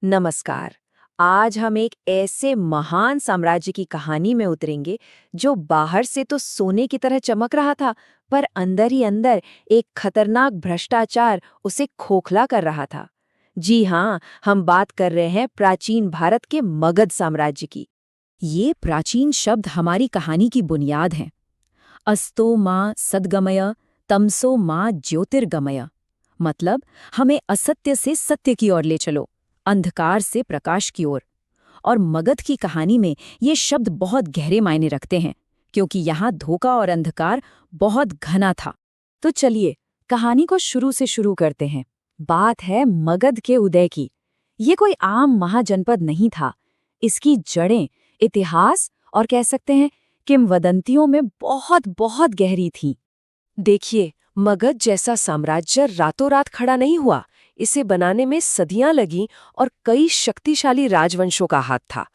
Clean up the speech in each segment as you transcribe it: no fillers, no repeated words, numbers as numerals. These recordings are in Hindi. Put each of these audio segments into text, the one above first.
नमस्कार। आज हम एक ऐसे महान साम्राज्य की कहानी में उतरेंगे जो बाहर से तो सोने की तरह चमक रहा था, पर अंदर ही अंदर एक खतरनाक भ्रष्टाचार उसे खोखला कर रहा था। जी हाँ, हम बात कर रहे हैं प्राचीन भारत के मगध साम्राज्य की। ये प्राचीन शब्द हमारी कहानी की बुनियाद हैं। अस्तो माँ सद्गमय, तमसो माँ ज्योतिर्गमय। मतलब हमें असत्य से सत्य की ओर ले चलो, अंधकार से प्रकाश की ओर। और मगध की कहानी में ये शब्द बहुत गहरे मायने रखते हैं, क्योंकि यहाँ धोखा और अंधकार बहुत घना था। तो चलिए, कहानी को शुरू से शुरू करते हैं। बात है मगध के उदय की। ये कोई आम महाजनपद नहीं था। इसकी जड़ें इतिहास और कह सकते हैं किंवदंतियों में बहुत बहुत गहरी थीं। देखिए, मगध जैसा साम्राज्य रातों रात खड़ा नहीं हुआ। इसे बनाने में सदियां लगीं और कई शक्तिशाली राजवंशों का हाथ था।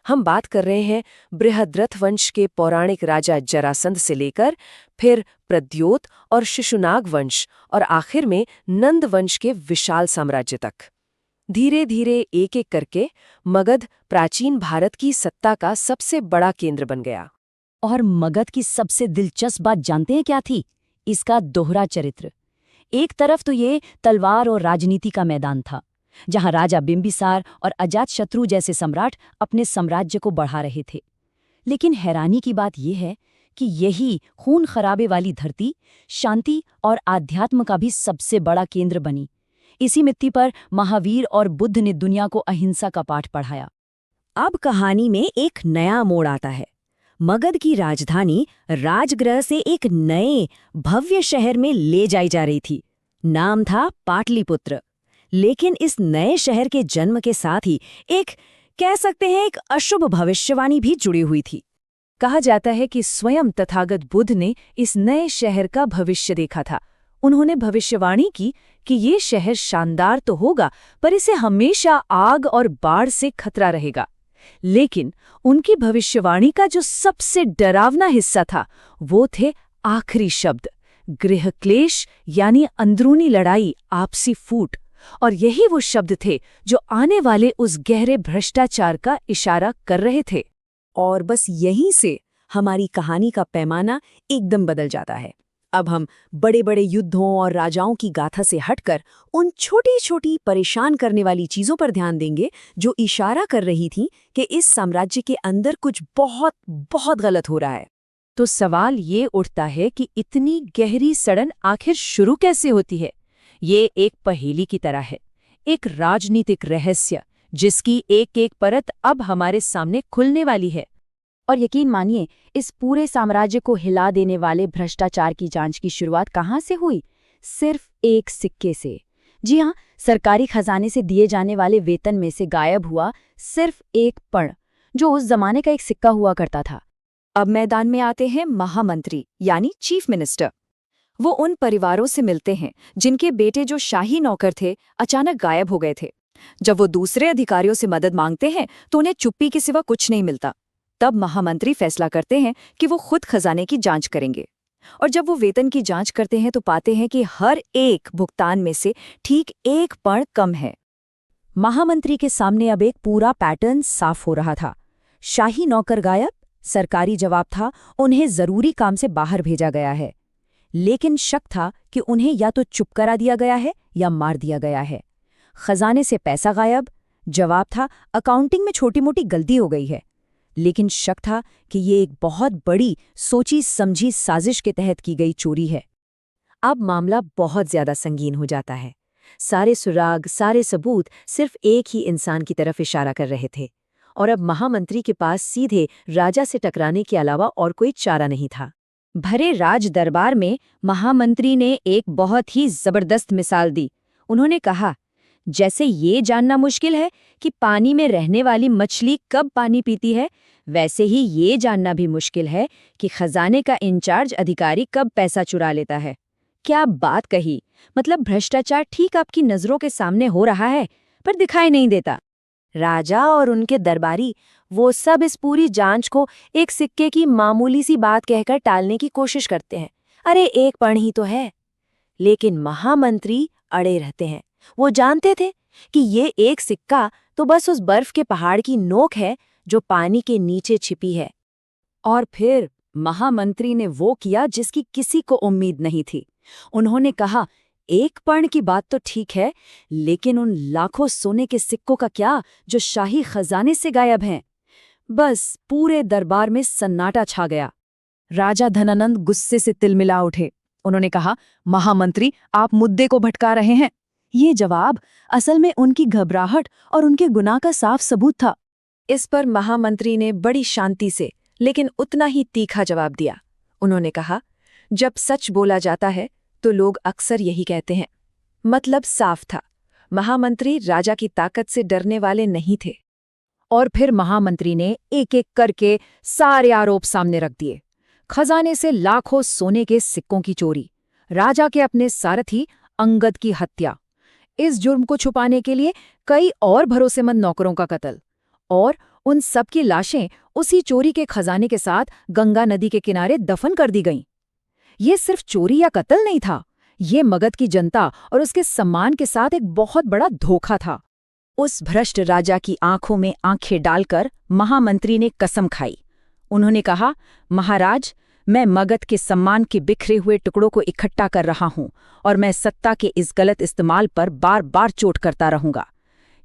हम बात कर रहे हैं बृहद्रथ वंश के पौराणिक राजा जरासंध से लेकर फिर प्रद्योत और शिशुनाग वंश और आखिर में नंद वंश के विशाल साम्राज्य तक। धीरे धीरे एक एक करके मगध प्राचीन भारत की सत्ता का सबसे बड़ा केंद्र बन गया। और मगध की सबसे दिलचस्प बात जानते हैं क्या थी? इसका दोहरा चरित्र। एक तरफ तो ये तलवार और राजनीति का मैदान था, जहां राजा बिंबिसार और अजातशत्रु जैसे सम्राट अपने साम्राज्य को बढ़ा रहे थे। लेकिन हैरानी की बात यह है कि यही खून खराबे वाली धरती शांति और आध्यात्म का भी सबसे बड़ा केंद्र बनी। इसी मिट्टी पर महावीर और बुद्ध ने दुनिया को अहिंसा का पाठ पढ़ाया। अब कहानी में एक नया मोड़ आता है। मगध की राजधानी राजगृह से एक नए भव्य शहर में ले जाई जा रही थी। नाम था पाटलिपुत्र। लेकिन इस नए शहर के जन्म के साथ ही एक कह सकते हैं एक अशुभ भविष्यवाणी भी जुड़ी हुई थी। कहा जाता है कि स्वयं तथागत बुद्ध ने इस नए शहर का भविष्य देखा था। उन्होंने भविष्यवाणी की कि ये शहर शानदार तो होगा, पर इसे हमेशा आग और बाढ़ से खतरा रहेगा। लेकिन उनकी भविष्यवाणी का जो सबसे डरावना हिस्सा था, वो थे आखिरी शब्द, गृह क्लेश यानी अंदरूनी लड़ाई, आपसी फूट। और यही वो शब्द थे जो आने वाले उस गहरे भ्रष्टाचार का इशारा कर रहे थे। और बस यहीं से हमारी कहानी का पैमाना एकदम बदल जाता है। अब हम बड़े बड़े युद्धों और राजाओं की गाथा से हटकर उन छोटी छोटी परेशान करने वाली चीजों पर ध्यान देंगे जो इशारा कर रही थीं कि इस साम्राज्य के अंदर कुछ बहुत बहुत गलत हो रहा है। तो सवाल ये उठता है कि इतनी गहरी सड़न आखिर शुरू कैसे होती है? ये एक पहेली की तरह है, एक राजनीतिक रहस्य जिसकी एक एक परत अब हमारे सामने खुलने वाली है। और यकीन मानिए, इस पूरे साम्राज्य को हिला देने वाले भ्रष्टाचार की जांच की शुरुआत कहाँ से हुई? सिर्फ एक सिक्के से। जी हाँ, सरकारी खजाने से दिए जाने वाले वेतन में से गायब हुआ सिर्फ एक पण, जो उस जमाने का एक सिक्का हुआ करता था। अब मैदान में आते हैं महामंत्री यानी चीफ मिनिस्टर। वो उन परिवारों से मिलते हैं जिनके बेटे जो शाही नौकर थे अचानक गायब हो गए थे। जब वो दूसरे अधिकारियों से मदद मांगते हैं तो उन्हें चुप्पी के सिवा कुछ नहीं मिलता। तब महामंत्री फैसला करते हैं कि वो खुद खजाने की जांच करेंगे। और जब वो वेतन की जांच करते हैं तो पाते हैं कि हर एक भुगतान में से ठीक एक पण कम है। महामंत्री के सामने अब एक पूरा पैटर्न साफ हो रहा था। शाही नौकर गायब, सरकारी जवाब था उन्हें जरूरी काम से बाहर भेजा गया है। लेकिन शक था कि उन्हें या तो चुप करा दिया गया है या मार दिया गया है। खजाने से पैसा गायब, जवाब था अकाउंटिंग में छोटी मोटी गलती हो गई है। लेकिन शक था कि ये एक बहुत बड़ी सोची समझी साजिश के तहत की गई चोरी है। अब मामला बहुत ज्यादा संगीन हो जाता है। सारे सुराग, सारे सबूत सिर्फ एक ही इंसान की तरफ इशारा कर रहे थे। और अब महामंत्री के पास सीधे राजा से टकराने के अलावा और कोई चारा नहीं था। भरे राज दरबार में महामंत्री ने एक बहुत ही जबरदस्त मिसाल दी। उन्होंने कहा, जैसे ये जानना मुश्किल है कि पानी में रहने वाली मछली कब पानी पीती है, वैसे ही ये जानना भी मुश्किल है कि खजाने का इंचार्ज अधिकारी कब पैसा चुरा लेता है। क्या बात कही! मतलब भ्रष्टाचार ठीक आपकी नजरों के सामने हो रहा है, पर दिखाई नहीं देता। राजा और उनके दरबारी वो सब इस पूरी जांच को एक सिक्के की मामूली सी बात कहकर टालने की कोशिश करते हैं। अरे एक पण ही तो है। लेकिन महामंत्री अड़े रहते हैं। वो जानते थे कि ये एक सिक्का तो बस उस बर्फ के पहाड़ की नोक है जो पानी के नीचे छिपी है। और फिर महामंत्री ने वो किया जिसकी किसी को उम्मीद नहीं थी। उन्होंने कहा, एक पर्ण की बात तो ठीक है, लेकिन उन लाखों सोने के सिक्कों का क्या जो शाही खजाने से गायब हैं? बस पूरे दरबार में सन्नाटा छा गया। राजा धनानंद गुस्से से तिलमिला उठे। उन्होंने कहा, महामंत्री, आप मुद्दे को भटका रहे हैं। ये जवाब असल में उनकी घबराहट और उनके गुनाह का साफ सबूत था। इस पर महामंत्री ने बड़ी शांति से लेकिन उतना ही तीखा जवाब दिया। उन्होंने कहा, जब सच बोला जाता है तो लोग अक्सर यही कहते हैं। मतलब साफ था, महामंत्री राजा की ताकत से डरने वाले नहीं थे। और फिर महामंत्री ने एक एक करके सारे आरोप सामने रख दिए। खजाने से लाखों सोने के सिक्कों की चोरी, राजा के अपने सारथी अंगद की हत्या, इस जुर्म को छुपाने के लिए कई और भरोसेमंद नौकरों का कत्ल, और उन सब की लाशें उसी चोरी के खजाने के साथ गंगा नदी के किनारे दफन कर दी गईं। ये सिर्फ चोरी या कत्ल नहीं था, ये मगध की जनता और उसके सम्मान के साथ एक बहुत बड़ा धोखा था। उस भ्रष्ट राजा की आंखों में आंखें डालकर महामंत्री ने कसम खाई। उन्होंने कहा, महाराज, मैं मगध के सम्मान के बिखरे हुए टुकड़ों को इकट्ठा कर रहा हूं और मैं सत्ता के इस गलत इस्तेमाल पर बार बार चोट करता रहूंगा।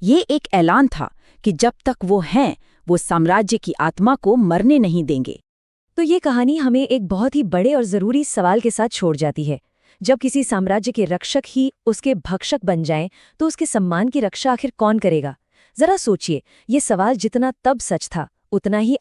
ये एक ऐलान था कि जब तक वो हैं, वो साम्राज्य की आत्मा को मरने नहीं देंगे। तो ये कहानी हमें एक बहुत ही बड़े और जरूरी सवाल के साथ छोड़ जाती है। जब किसी साम्राज्य के रक्षक ही उसके भक्षक बन जाएं, तो उसके सम्मान की रक्षा आखिर कौन करेगा? जरा सोचिए, ये सवाल जितना तब सच था, उतना ही